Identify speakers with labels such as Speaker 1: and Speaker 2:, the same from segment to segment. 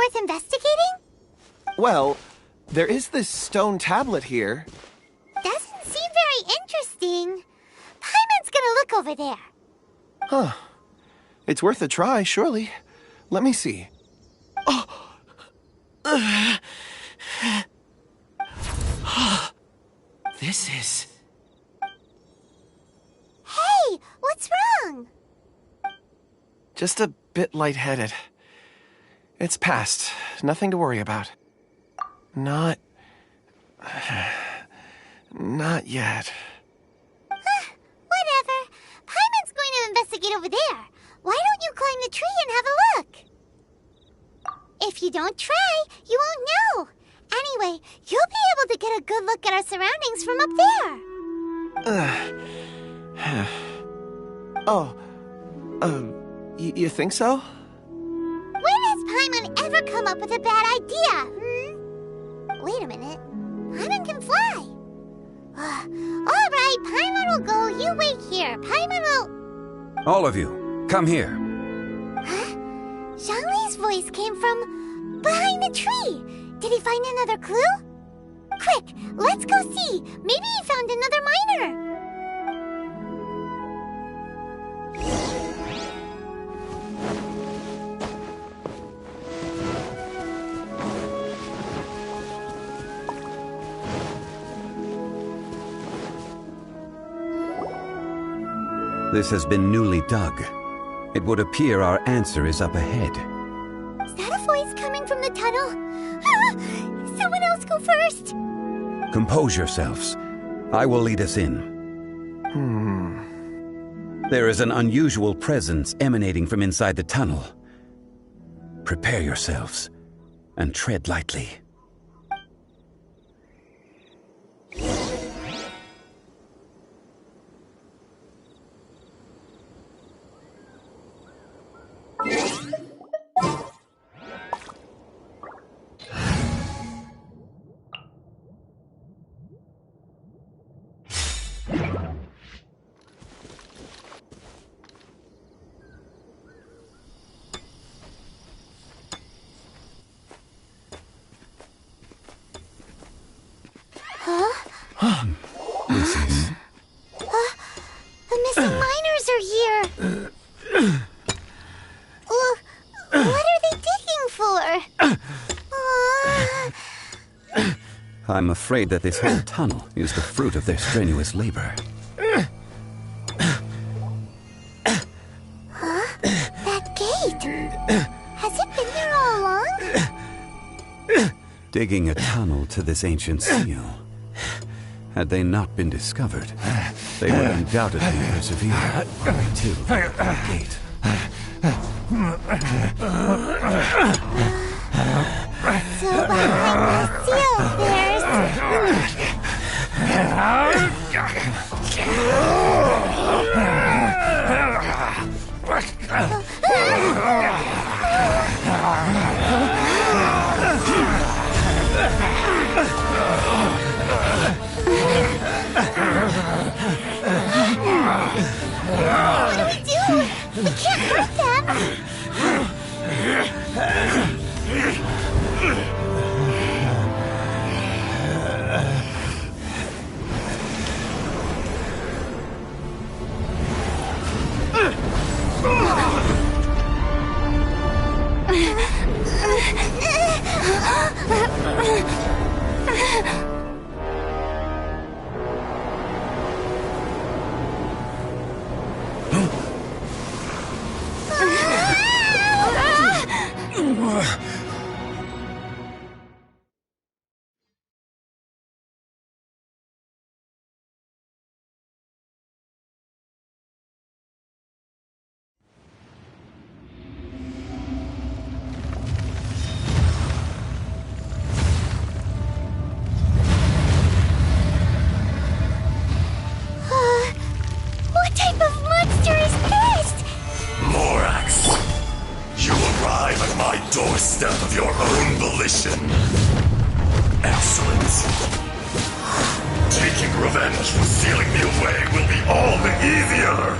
Speaker 1: worth investigating?
Speaker 2: Well, there is this stone tablet here.
Speaker 1: Doesn't seem very interesting. Paimon's gonna look over there.
Speaker 2: Huh. It's worth a try, surely. Let me see. Oh! This is...
Speaker 1: Hey, what's wrong?
Speaker 2: just a bit lightheaded. It's past. Nothing to worry about. Not yet.
Speaker 1: Whatever. Paimon's going to investigate over there. Why don't you climb the tree and have a look? If you don't try, you won't know. Anyway, you'll be able to get a good look at our surroundings from up there.
Speaker 2: You think so?
Speaker 1: When has Paimon ever come up with a bad idea, Wait a minute. Paimon can fly. All right, Paimon will go. You wait here. Paimon will...
Speaker 3: All of you, come here.
Speaker 1: Huh? Zhongli's voice came from behind the tree. Did he find another clue? Quick, let's go see. Maybe he found another miner.
Speaker 3: This has been newly dug. It would appear our answer is up ahead.
Speaker 1: Is that a voice coming from the tunnel? Ah! Someone else go first!
Speaker 3: Compose yourselves. I will lead us in. There is an unusual presence emanating from inside the tunnel. Prepare yourselves and tread lightly.
Speaker 1: The missing miners are here. What are they digging for?
Speaker 3: I'm afraid that this whole tunnel is the fruit of their strenuous labor.
Speaker 1: That gate. Has it been there all along?
Speaker 3: Digging a tunnel to this ancient seal. Had they not been discovered, they would undoubtedly persevere all the way to the gate.
Speaker 1: So behind the seal, there's... What do we do? We can't hurt them. What type of monster is this?
Speaker 4: Morax, you arrive at my doorstep of your own volition. Excellent. Taking revenge for sealing me away will be all the easier.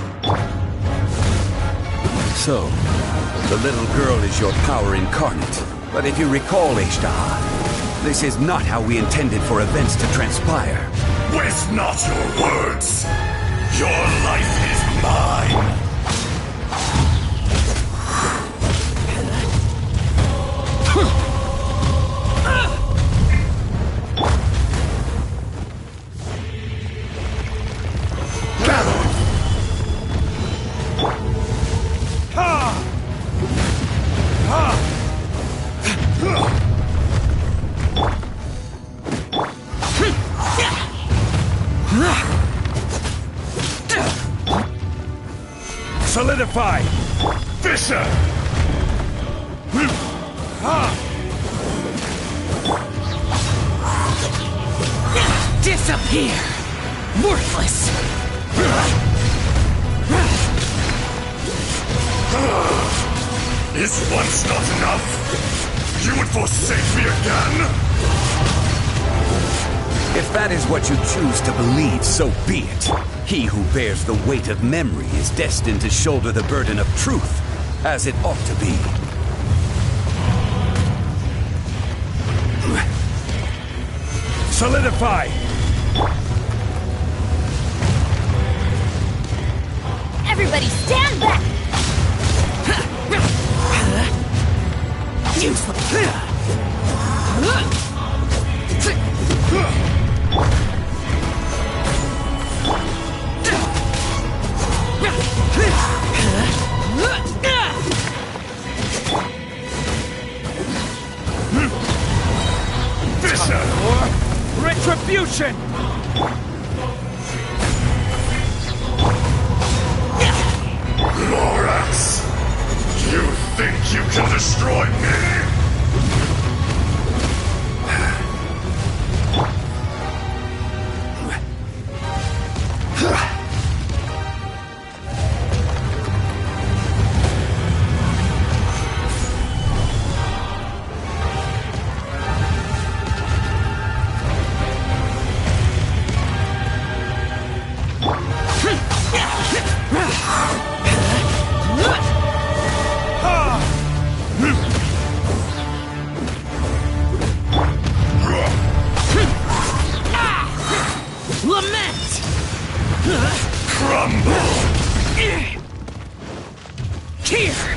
Speaker 3: So, the little girl is your power incarnate. But if you recall, Ishtar, this is not how we intended for events to transpire.
Speaker 4: Waste not your words. Your life is mine.
Speaker 3: Solidify!
Speaker 4: Fisher!
Speaker 5: Disappear! Worthless!
Speaker 4: Is once not enough? You would forsake me again?
Speaker 3: If that is what you choose to believe, so be it. He who bears the weight of memory is destined to shoulder the burden of truth, as it ought to be. Solidify!
Speaker 5: Everybody stand back! Useless!
Speaker 4: Fisher!
Speaker 3: Retribution!
Speaker 4: Lorax! You think you can destroy me?
Speaker 5: Lament!
Speaker 4: Crumble!
Speaker 5: Here!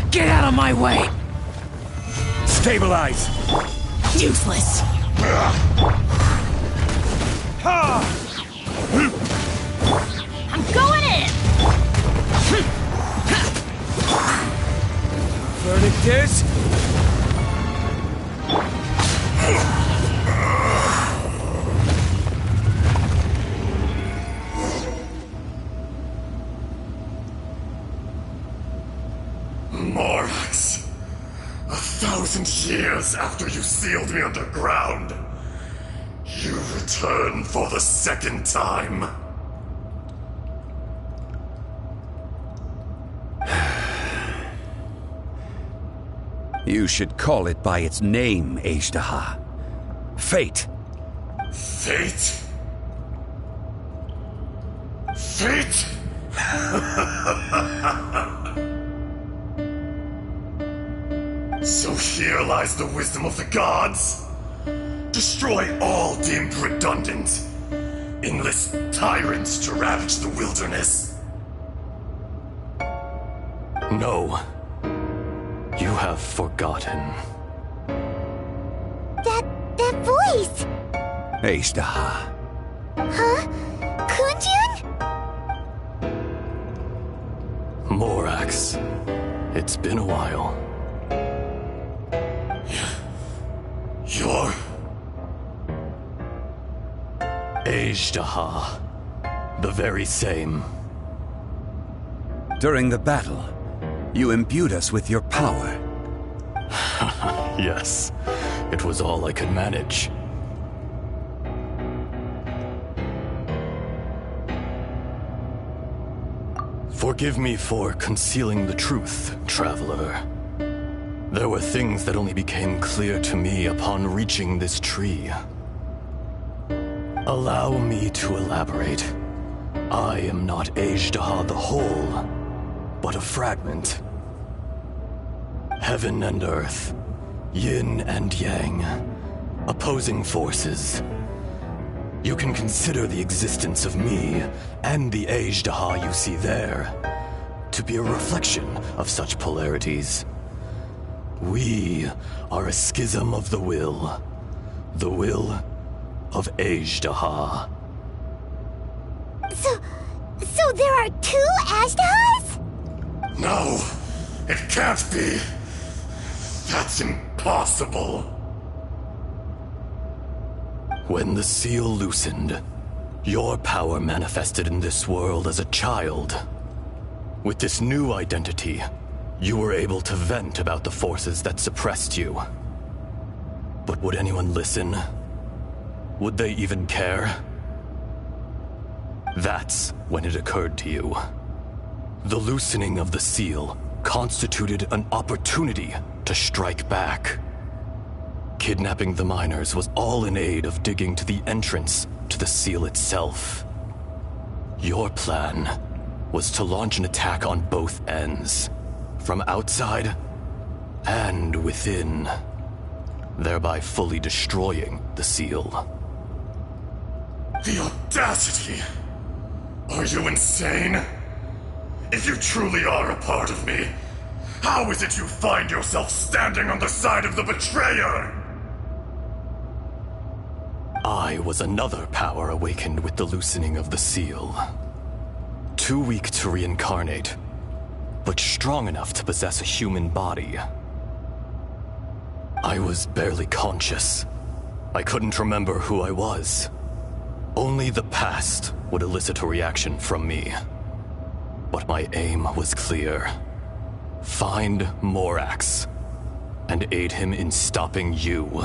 Speaker 5: Get out of my way!
Speaker 3: Stabilize!
Speaker 5: Useless! I'm going in!
Speaker 3: Verdict is...
Speaker 4: Morax, 1,000 years after you sealed me underground, you return for the second time.
Speaker 3: You should call it by its name, Ishtar. Fate.
Speaker 4: Fate? Fate? So here lies the wisdom of the gods. Destroy all deemed redundant. Enlist tyrants to ravage the wilderness.
Speaker 6: No. You have forgotten.
Speaker 1: That voice!
Speaker 3: Ishtar.
Speaker 1: Huh? Kunjun?
Speaker 6: Morax. It's been a while.
Speaker 4: You're...
Speaker 6: Azhdaha. The very same.
Speaker 3: During the battle, you imbued us with your power.
Speaker 6: Yes. It was all I could manage. Forgive me for concealing the truth, traveler. There were things that only became clear to me upon reaching this tree. Allow me to elaborate. I am not Azhdaha the whole, but a fragment. heaven and earth, yin and yang, opposing forces. You can consider the existence of me and the Azhdaha you see there to be a reflection of such polarities. We are a schism of the will of Azhdaha.
Speaker 1: So there are two Azhdahas?
Speaker 4: No, it can't be. That's impossible.
Speaker 6: When the seal loosened, your power manifested in this world as a child. With this new identity, you were able to vent about the forces that suppressed you. But would anyone listen? Would they even care? That's when it occurred to you. The loosening of the seal constituted an opportunity to strike back. Kidnapping the miners was all in aid of digging to the entrance to the seal itself. Your plan was to launch an attack on both ends, from outside and within, thereby fully destroying the seal.
Speaker 4: The audacity! Are you insane? If you truly are a part of me, how is it you find yourself standing on the side of the betrayer?
Speaker 6: I was another power awakened with the loosening of the seal. Too weak to reincarnate, but strong enough to possess a human body. I was barely conscious. I couldn't remember who I was. Only the past would elicit a reaction from me. But my aim was clear. Find Morax, and aid him in stopping you.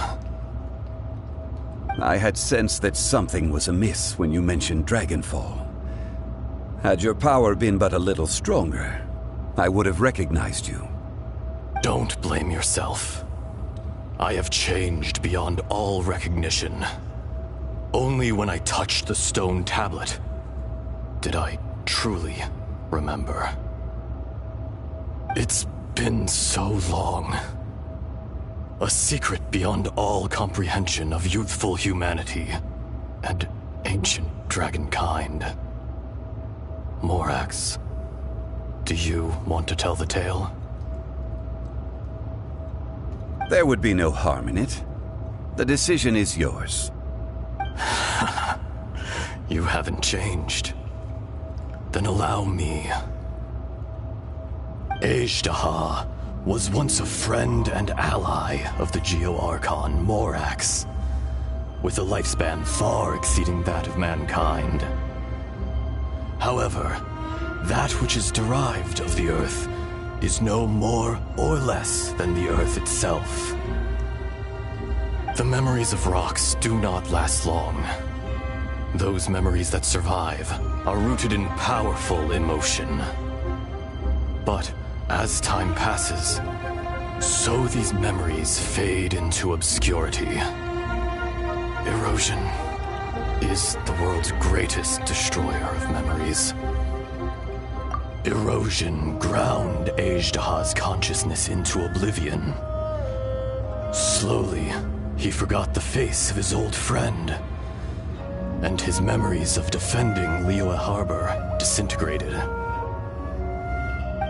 Speaker 3: I had sensed that something was amiss when you mentioned Dragonfall. Had your power been but a little stronger, I would have recognized you.
Speaker 6: Don't blame yourself. I have changed beyond all recognition. Only when I touched the stone tablet did I truly remember. It's been so long. A secret beyond all comprehension of youthful humanity and ancient dragonkind. Morax, do you want to tell the tale?
Speaker 3: There would be no harm in it. The decision is yours.
Speaker 6: You haven't changed. Then allow me. Azhdaha was once a friend and ally of the Geo-Archon Morax, with a lifespan far exceeding that of mankind. However, that which is derived of the Earth is no more or less than the Earth itself. The memories of rocks do not last long. Those memories that survive are rooted in powerful emotion. But as time passes, so these memories fade into obscurity. Erosion is the world's greatest destroyer of memories. Erosion ground Azhdaha's consciousness into oblivion. Slowly, he forgot the face of his old friend, and his memories of defending Liyue Harbor disintegrated.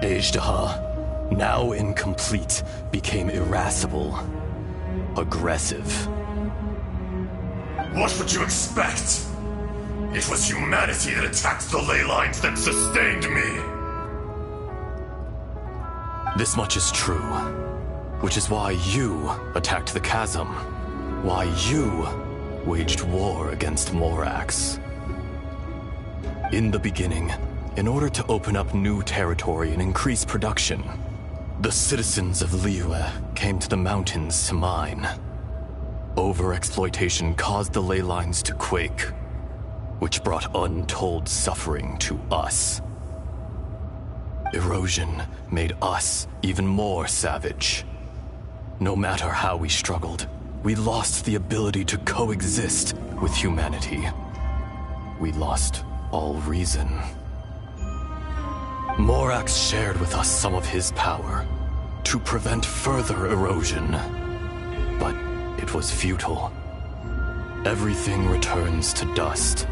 Speaker 6: Azhdaha, now incomplete, became irascible, aggressive.
Speaker 4: What would you expect? It was humanity that attacked the ley lines that sustained me.
Speaker 6: This much is true, which is why you attacked the chasm, why you waged war against Morax. In the beginning, in order to open up new territory and increase production, the citizens of Liyue came to the mountains to mine. Overexploitation caused the ley lines to quake, which brought untold suffering to us. Erosion made us even more savage. No matter how we struggled, we lost the ability to coexist with humanity. We lost all reason. Morax shared with us some of his power, to prevent further erosion. But it was futile. Everything returns to dust.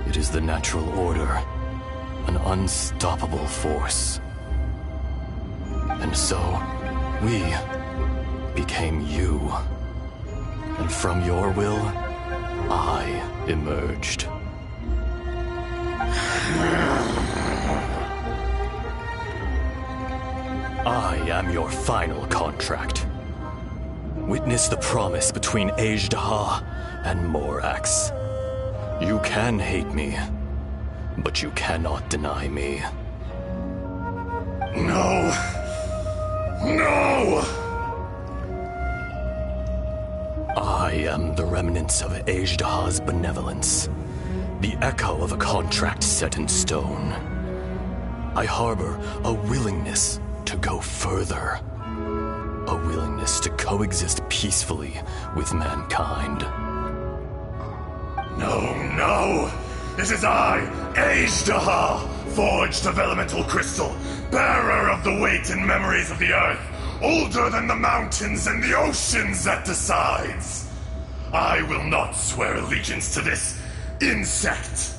Speaker 6: It is the natural order, an unstoppable force. And so, we became you. And from your will, I emerged. I am your final contract. Witness the promise between Azhdaha and Morax. You can hate me, but you cannot deny me.
Speaker 4: No! No!
Speaker 6: I am the remnants of Azhdaha's benevolence, the echo of a contract set in stone. I harbor a willingness to go further, a willingness to coexist peacefully with mankind.
Speaker 4: No! This is I, Azhdaha, forged of elemental crystal, bearer of the weight and memories of the earth, older than the mountains and the oceans that decides. I will not swear allegiance to this insect.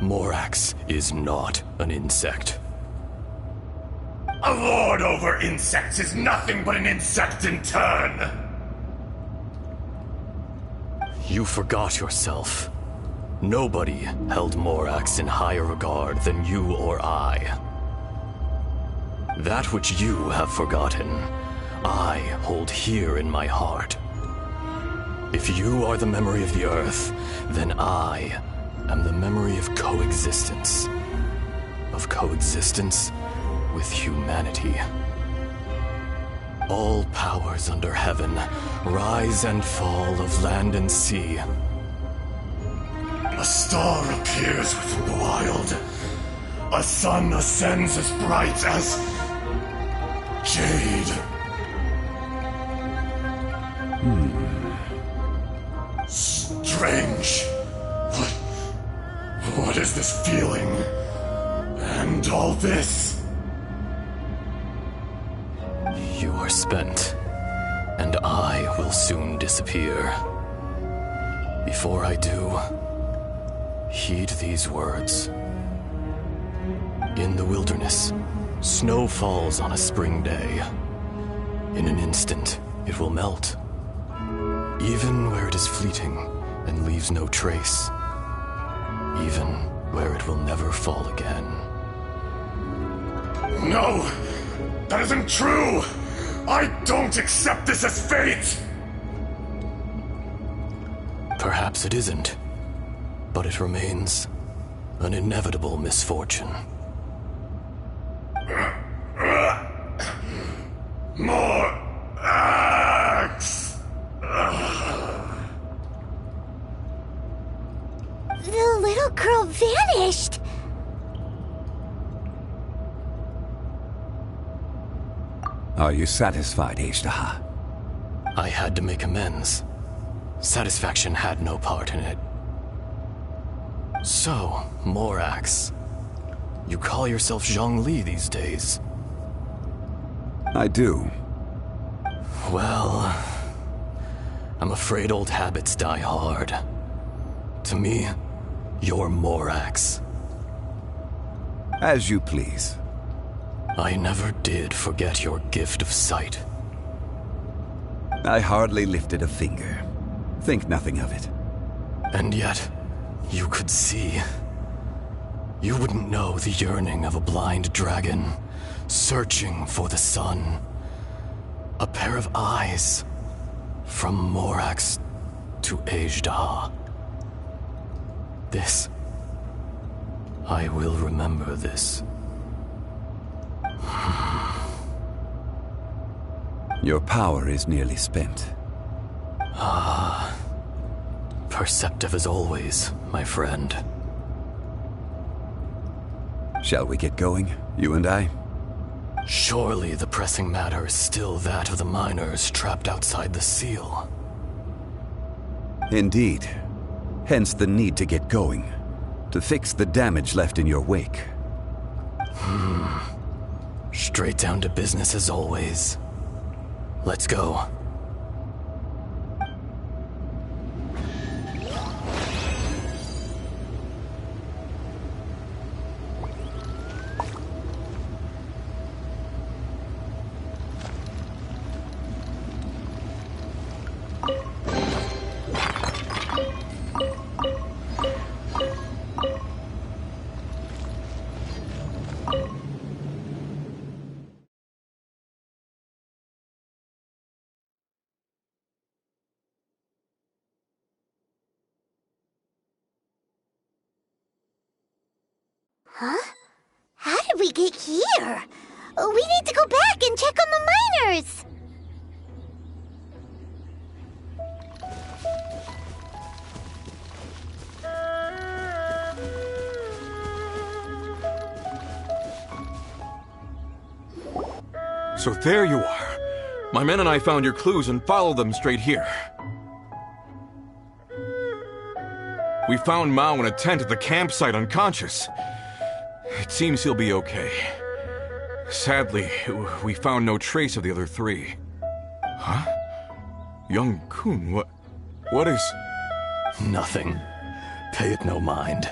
Speaker 6: Morax is not an insect.
Speaker 4: A lord over insects is nothing but an insect in turn.
Speaker 6: You forgot yourself. Nobody held Morax in higher regard than you or I. That which you have forgotten, I hold here in my heart. If you are the memory of the Earth, then I am the memory of coexistence. Of coexistence with humanity. All powers under heaven rise and fall of land and sea.
Speaker 4: A star appears within the wild. A sun ascends as bright as jade. Strange. What is this feeling? And all this?
Speaker 6: You are spent, and I will soon disappear. Before I do, heed these words. In the wilderness, snow falls on a spring day. In an instant, it will melt. Even where it is fleeting and leaves no trace. Even where it will never fall again.
Speaker 4: No! That isn't true! I don't accept this as fate!
Speaker 6: Perhaps it isn't, but it remains an inevitable misfortune.
Speaker 4: More axe!
Speaker 1: The little girl vanished!
Speaker 3: Are you satisfied, Azhdaha?
Speaker 6: I had to make amends. Satisfaction had no part in it. So, Morax, you call yourself Zhongli these days?
Speaker 3: I do.
Speaker 6: Well, I'm afraid old habits die hard. To me, you're Morax.
Speaker 3: As you please.
Speaker 6: I never did forget your gift of sight.
Speaker 3: I hardly lifted a finger. Think nothing of it.
Speaker 6: And yet, you could see. You wouldn't know the yearning of a blind dragon, searching for the sun. A pair of eyes, from Morax to Azhdaha. This, I will remember this.
Speaker 3: Your power is nearly spent.
Speaker 6: Perceptive as always, my friend.
Speaker 3: Shall we get going, you and I?
Speaker 6: Surely the pressing matter is still that of the miners trapped outside the seal.
Speaker 3: Indeed. Hence the need to get going. To fix the damage left in your wake.
Speaker 6: Straight down to business as always. Let's go.
Speaker 1: Huh? How did we get here? We need to go back and check on the miners!
Speaker 7: So there you are. My men and I found your clues and followed them straight here. We found Mao in a tent at the campsite unconscious. It seems he'll be okay. Sadly, we found no trace of the other three. Huh? Young Kun, what is...
Speaker 6: Nothing. Pay it no mind.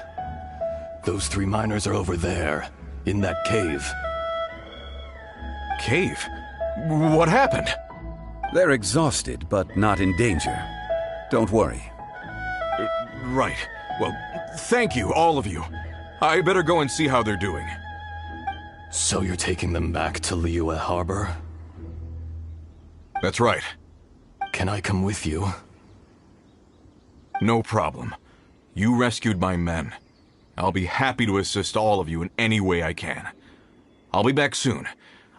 Speaker 6: Those 3 miners are over there, in that cave.
Speaker 7: Cave? What happened?
Speaker 3: They're exhausted, but not in danger. Don't worry.
Speaker 7: Right. Well, thank you, all of you. I better go and see how they're doing.
Speaker 6: So you're taking them back to Liyue Harbor?
Speaker 7: That's right.
Speaker 6: Can I come with you?
Speaker 7: No problem. You rescued my men. I'll be happy to assist all of you in any way I can. I'll be back soon.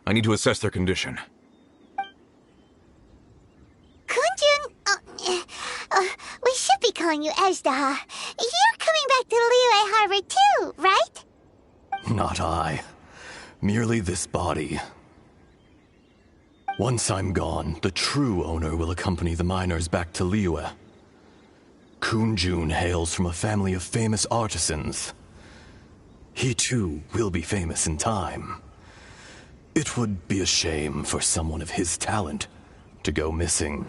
Speaker 7: I need to assess their condition.
Speaker 1: Kunjun, we should be calling you Ezda. You're coming back to Liyue Harbor too, right?
Speaker 6: Not I. Merely this body. Once I'm gone, the true owner will accompany the miners back to Liyue. Kunjun hails from a family of famous artisans. He too will be famous in time. It would be a shame for someone of his talent to go missing.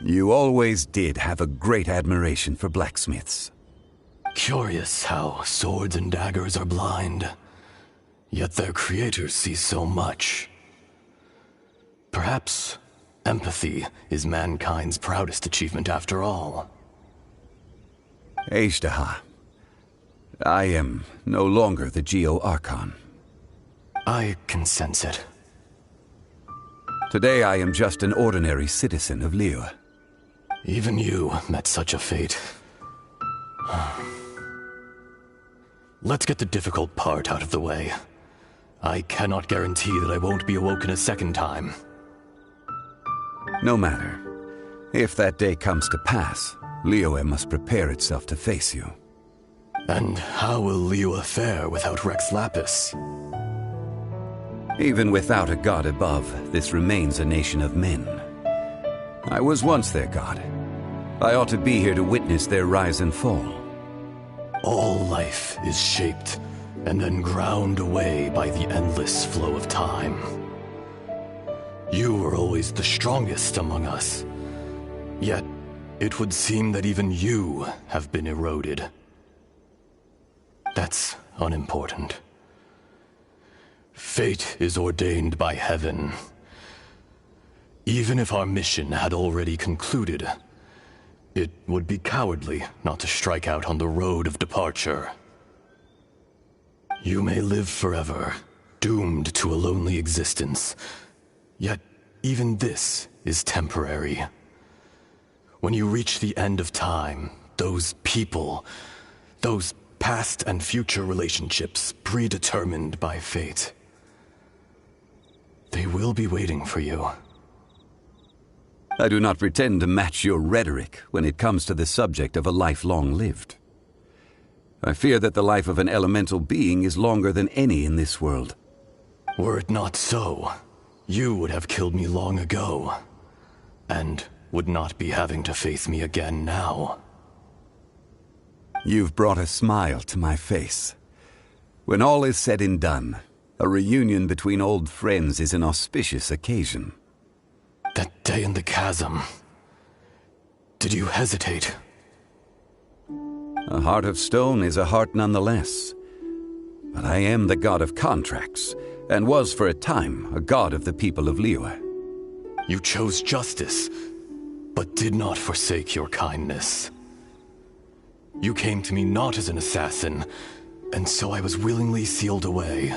Speaker 3: You always did have a great admiration for blacksmiths.
Speaker 6: Curious how swords and daggers are blind, yet their creators see so much. Perhaps empathy is mankind's proudest achievement after all.
Speaker 3: Ejdaha, I am no longer the Geo-Archon.
Speaker 6: I can sense it.
Speaker 3: Today I am just an ordinary citizen of Liyue.
Speaker 6: Even you met such a fate. Let's get the difficult part out of the way. I cannot guarantee that I won't be awoken a second time.
Speaker 3: No matter. If that day comes to pass, Liyue must prepare itself to face you.
Speaker 6: And how will Liyue fare without Rex Lapis?
Speaker 3: Even without a god above, this remains a nation of men. I was once their god. I ought to be here to witness their rise and fall.
Speaker 6: All life is shaped and then ground away by the endless flow of time. You were always the strongest among us. Yet, it would seem that even you have been eroded. That's unimportant. Fate is ordained by heaven. Even if our mission had already concluded, it would be cowardly not to strike out on the road of departure. You may live forever, doomed to a lonely existence. Yet, even this is temporary. When you reach the end of time, those people, those past and future relationships predetermined by fate, they will be waiting for you.
Speaker 3: I do not pretend to match your rhetoric when it comes to the subject of a life long lived. I fear that the life of an elemental being is longer than any in this world.
Speaker 6: Were it not so, you would have killed me long ago, and would not be having to face me again now.
Speaker 3: You've brought a smile to my face. When all is said and done, A reunion between old friends is an auspicious occasion.
Speaker 6: That day in the chasm. Did you hesitate?
Speaker 3: A heart of stone is a heart nonetheless. But I am the god of contracts, and was for a time a god of the people of Liyue.
Speaker 6: You chose justice, but did not forsake your kindness. You came to me not as an assassin, and so I was willingly sealed away.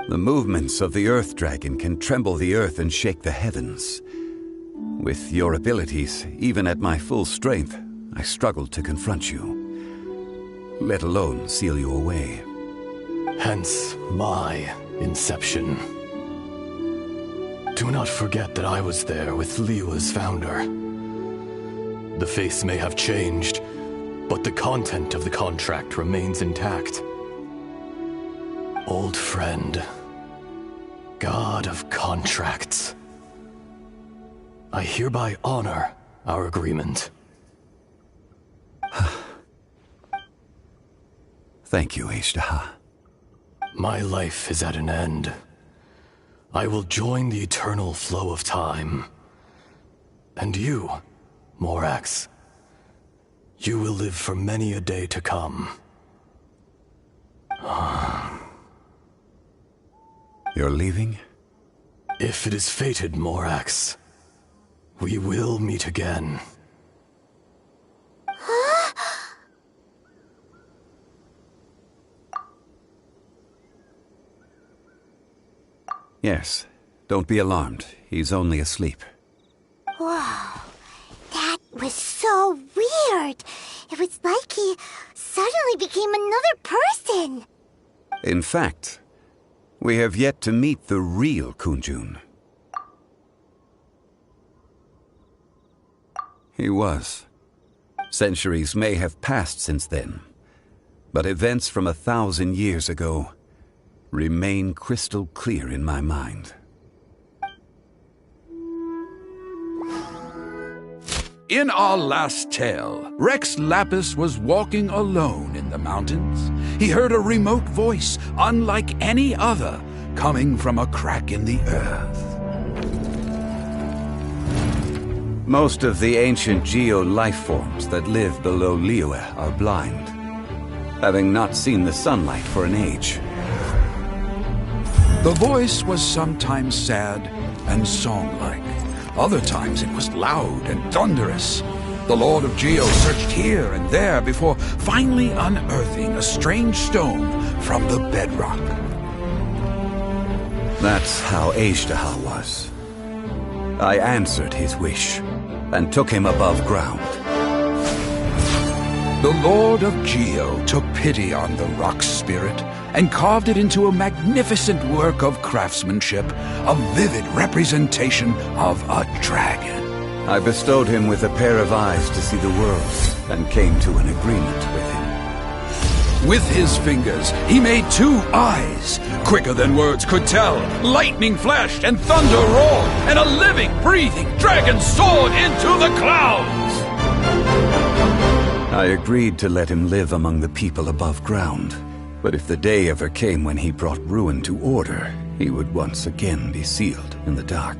Speaker 3: The movements of the Earth Dragon can tremble the earth and shake the heavens. With your abilities, even at my full strength, I struggled to confront you, let alone seal you away.
Speaker 6: Hence my inception. Do not forget that I was there with Liyue's founder. The face may have changed, but the content of the contract remains intact. Old friend, god of contracts, I hereby honor our agreement.
Speaker 3: Thank you, Ishtaha.
Speaker 6: My life is at an end. I will join the eternal flow of time. And you, Morax, you will live for many a day to come.
Speaker 3: You're leaving?
Speaker 6: If it is fated, Morax, we will meet again.
Speaker 3: Yes. Don't be alarmed. He's only asleep.
Speaker 1: Whoa. That was so weird. It was like he suddenly became another person.
Speaker 3: In fact, we have yet to meet the real Kunjun. He was. Centuries may have passed since then, but events from 1,000 years ago remain crystal clear in my mind.
Speaker 8: In our last tale, Rex Lapis was walking alone in the mountains. He heard a remote voice, unlike any other, coming from a crack in the earth.
Speaker 3: Most of the ancient geo-life forms that live below Liyue are blind, having not seen the sunlight for an age.
Speaker 8: The voice was sometimes sad and song-like. Other times it was loud and thunderous. The Lord of Geo searched here and there before finally unearthing a strange stone from the bedrock.
Speaker 3: That's how Ishtaha was. I answered his wish and took him above ground.
Speaker 8: The Lord of Geo took pity on the rock spirit and carved it into a magnificent work of craftsmanship, a vivid representation of a dragon.
Speaker 3: I bestowed him with a pair of eyes to see the world and came to an agreement with him.
Speaker 8: With his fingers, he made 2 eyes, quicker than words could tell. Lightning flashed and thunder roared, and a living, breathing dragon soared into the clouds.
Speaker 3: I agreed to let him live among the people above ground. But if the day ever came when he brought ruin to order, he would once again be sealed in the dark.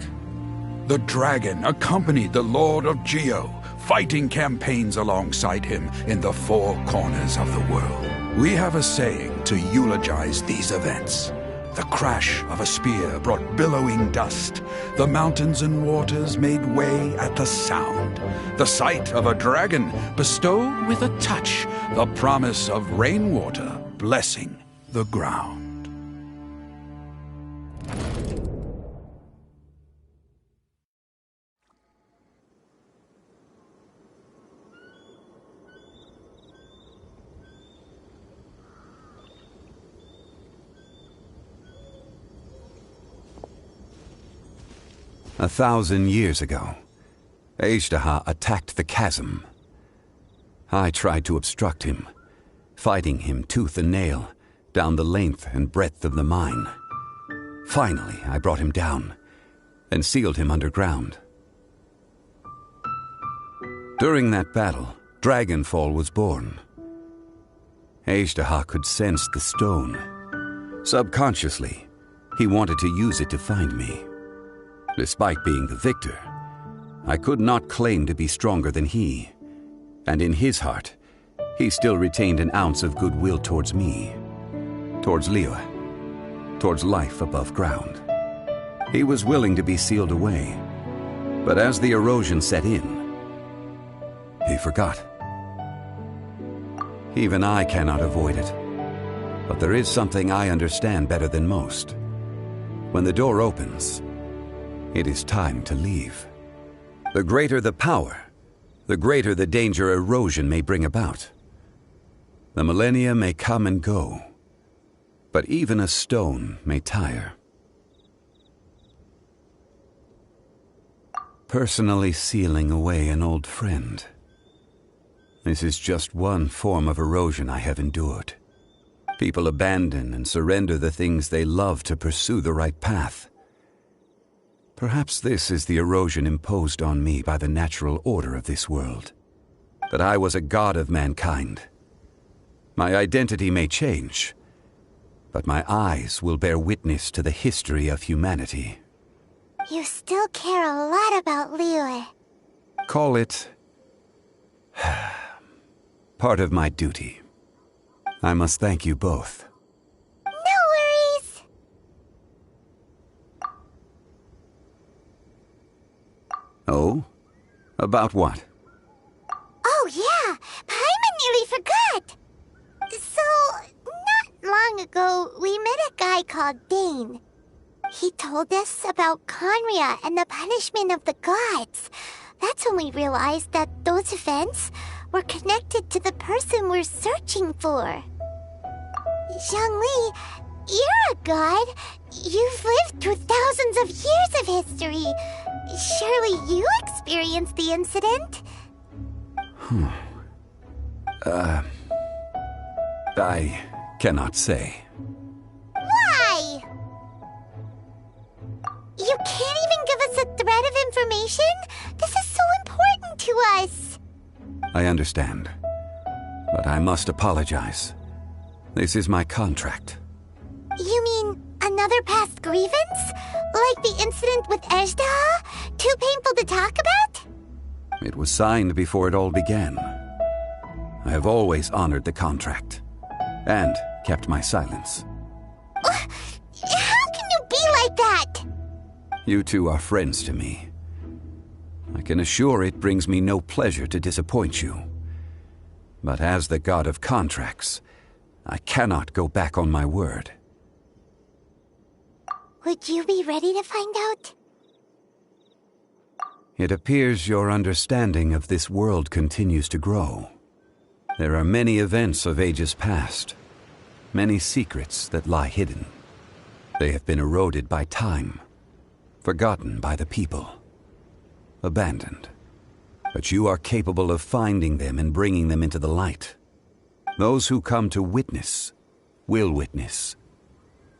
Speaker 8: The dragon accompanied the Lord of Geo, fighting campaigns alongside him in the 4 corners of the world. We have a saying to eulogize these events. The crash of a spear brought billowing dust. The mountains and waters made way at the sound. The sight of a dragon bestowed with a touch the promise of rainwater blessing the ground.
Speaker 3: A 1,000 years ago, Ishtaha attacked the chasm. I tried to obstruct him, fighting him tooth and nail down the length and breadth of the mine. Finally, I brought him down and sealed him underground. During that battle, Dragonfall was born. Ishtaha could sense the stone, Subconsciously, he wanted to use it to find me. Despite being the victor, I could not claim to be stronger than he, and in his heart, he still retained an ounce of goodwill towards me, towards Liyue, towards life above ground. He was willing to be sealed away, but as the erosion set in, he forgot. Even I cannot avoid it, but there is something I understand better than most. When the door opens, it is time to leave. The greater the power, the greater the danger erosion may bring about. The millennia may come and go, but even a stone may tire. Personally sealing away an old friend. This is just one form of erosion I have endured. People abandon and surrender the things they love to pursue the right path. Perhaps this is the erosion imposed on me by the natural order of this world. That I was a god of mankind. My identity may change, but my eyes will bear witness to the history of humanity.
Speaker 1: You still care a lot about Liyue.
Speaker 3: Call it part of my duty. I must thank you both.
Speaker 1: No worries!
Speaker 3: Oh? About what?
Speaker 1: Oh yeah, Paimon nearly forgot! So, not long ago, we met a guy called Dane. He told us about Conria and the punishment of the gods. That's when we realized that those events were connected to the person we're searching for. Zhongli, you're a god. You've lived through thousands of years of history. Surely you experienced the incident?
Speaker 3: I cannot say.
Speaker 1: Why? You can't even give us a thread of information? This is so important to us.
Speaker 3: I understand, but I must apologize. This is my contract.
Speaker 1: You mean another past grievance? Like the incident with Ejdaha? Too painful to talk about?
Speaker 3: It was signed before it all began. I have always honored the contract, and kept my silence.
Speaker 1: How can you be like that?
Speaker 3: You two are friends to me. I can assure it brings me no pleasure to disappoint you. But as the god of contracts, I cannot go back on my word.
Speaker 1: Would you be ready to find out?
Speaker 3: It appears your understanding of this world continues to grow. There are many events of ages past, many secrets that lie hidden. They have been eroded by time, forgotten by the people, abandoned. But you are capable of finding them and bringing them into the light. Those who come to witness will witness.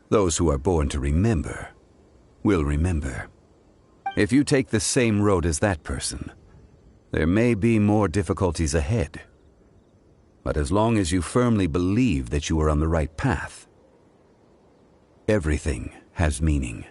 Speaker 3: Those who are born to remember will remember. If you take the same road as that person, there may be more difficulties ahead. But as long as you firmly believe that you are on the right path, everything has meaning.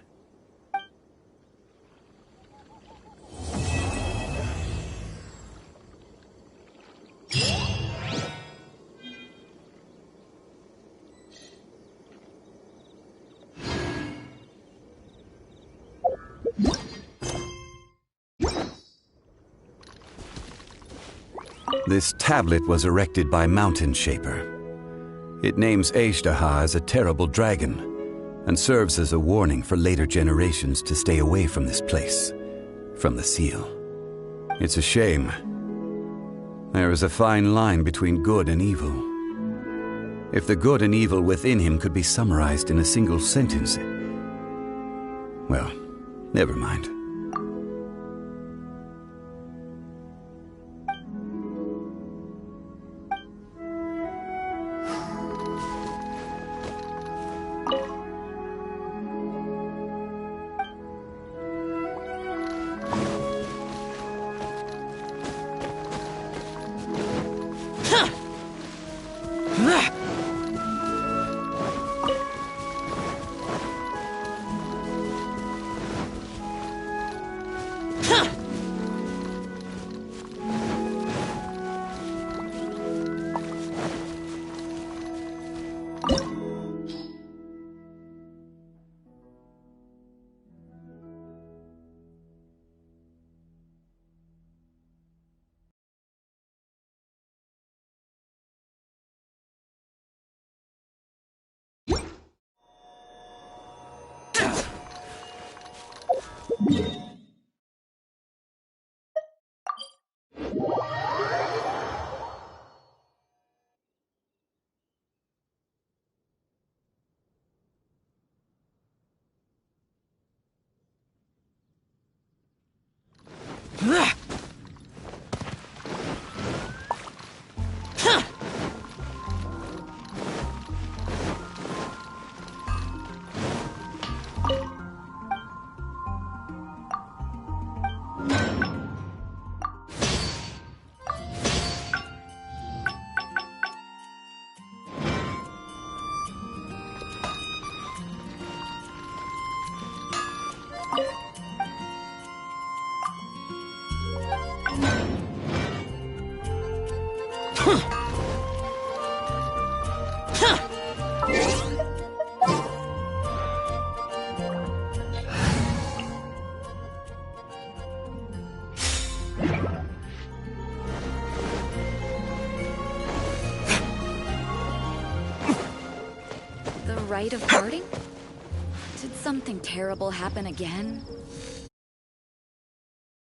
Speaker 3: This tablet was erected by Mountain Shaper. It names Ejdaha as a terrible dragon, and serves as a warning for later generations to stay away from this place, from the seal. It's a shame. There is a fine line between good and evil. If the good and evil within him could be summarized in a single sentence, well, never mind.
Speaker 9: The rite of parting? Did something terrible happen again?